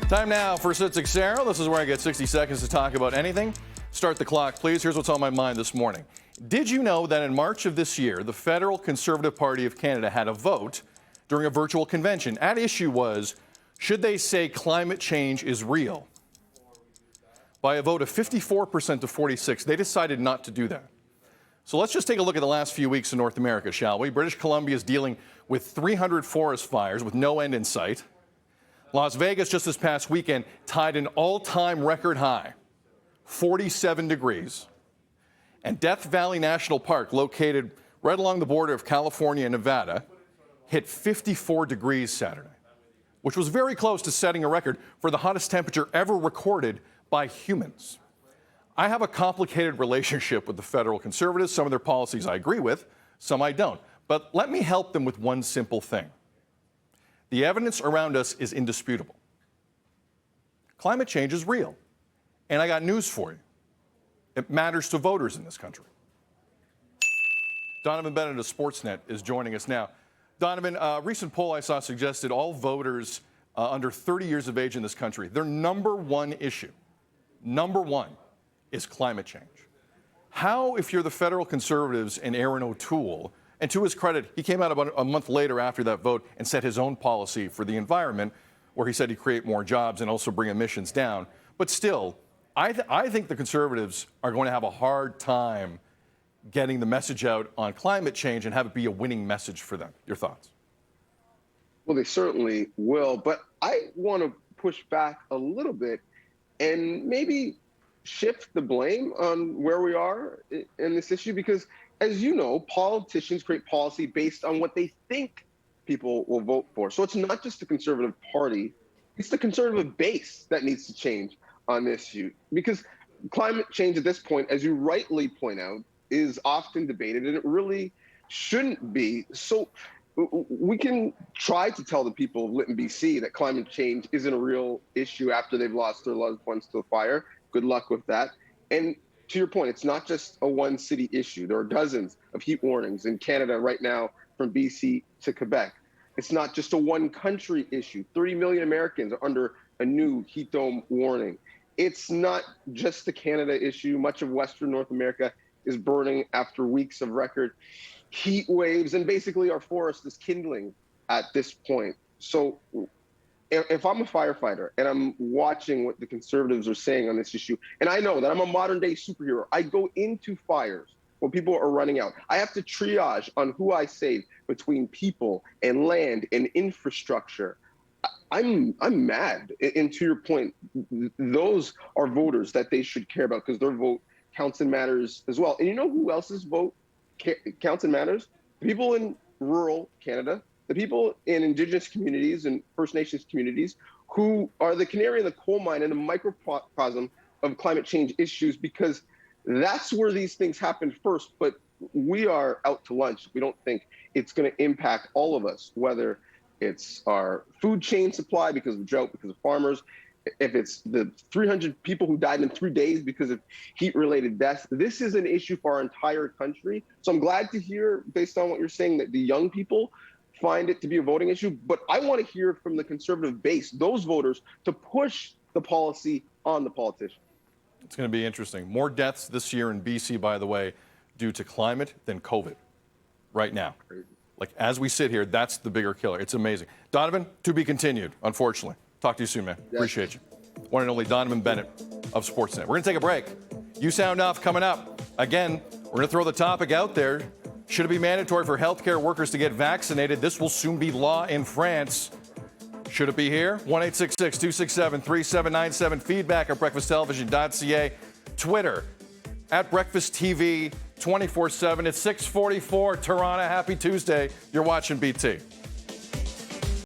Time now for Sit Xero. This is where I get 60 seconds to talk about anything. Start the clock, please. Here's what's on my mind this morning. Did you know that in March of this year, the Federal Conservative Party of Canada had a vote during a virtual convention? At issue was, should they say climate change is real? By a vote of 54% to 46%, they decided not to do that. So let's just take a look at the last few weeks in North America, shall we? British Columbia is dealing with 300 forest fires with no end in sight. Las Vegas just this past weekend tied an all-time record high, 47 degrees. And Death Valley National Park, located right along the border of California and Nevada, hit 54 degrees Saturday, which was very close to setting a record for the hottest temperature ever recorded by humans. I have a complicated relationship with the federal Conservatives. Some of their policies I agree with, some I don't. But let me help them with one simple thing. The evidence around us is indisputable. Climate change is real. And I got news for you. It matters to voters in this country. Donnovan Bennett of Sportsnet is joining us now. Donnovan, a recent poll I saw suggested all voters under 30 years of age in this country, their number one issue, is climate change. How, if you're the federal Conservatives and Aaron O'Toole, and to his credit, he came out about a month later after that vote and set his own policy for the environment, where he said he'd create more jobs and also bring emissions down. But still, I think the Conservatives are going to have a hard time getting the message out on climate change and have it be a winning message for them. Your thoughts? Well, they certainly will. But I want to push back a little bit and maybe shift the blame on where we are in this issue, because as you know, politicians create policy based on what they think people will vote for. So it's not just the Conservative Party, it's the Conservative base that needs to change on this issue. Because climate change at this point, as you rightly point out, is often debated, and it really shouldn't be. So we can try to tell the people of Lytton, BC that climate change isn't a real issue after they've lost their loved ones to the fire. Good luck with that. And to your point, it's not just a one city issue. There are dozens of heat warnings in Canada right now from BC to Quebec. It's not just a one country issue. 30 million Americans are under a new heat dome warning. It's not just a Canada issue. Much of Western North America is burning after weeks of record heat waves, and basically our forest is kindling at this point. So if I'm a firefighter and I'm watching what the Conservatives are saying on this issue, and I know that I'm a modern day superhero, I go into fires when people are running out. I have to triage on who I save between people and land and infrastructure. I'm mad. And to your point, those are voters that they should care about, because their vote counts and matters as well. And you know who else's vote counts and matters? The people in rural Canada, the people in Indigenous communities and First Nations communities, who are the canary in the coal mine and the microcosm of climate change issues, because that's where these things happen first. But we are out to lunch. We don't think it's going to impact all of us, whether it's our food chain supply because of drought, because of farmers, if it's the 300 people who died in 3 days because of heat-related deaths. This is an issue for our entire country. So I'm glad to hear, based on what you're saying, that the young people find it to be a voting issue. But I want to hear from the Conservative base, those voters, to push the policy on the politicians. It's going to be interesting. More deaths this year in BC, by the way, due to climate than COVID right now. Crazy. Like, as we sit here, that's the bigger killer. It's amazing. Donnovan, to be continued, unfortunately. Talk to you soon, man. Yes. Appreciate you. One and only Donnovan Bennett of Sportsnet. We're going to take a break. You Sound Off coming up. Again, we're going to throw the topic out there. Should it be mandatory for healthcare workers to get vaccinated? This will soon be law in France. Should it be here? 1-866-267-3797. Feedback at breakfasttelevision.ca. Twitter at Breakfast TV 24/7. It's 6:44. Toronto. Happy Tuesday. You're watching BT.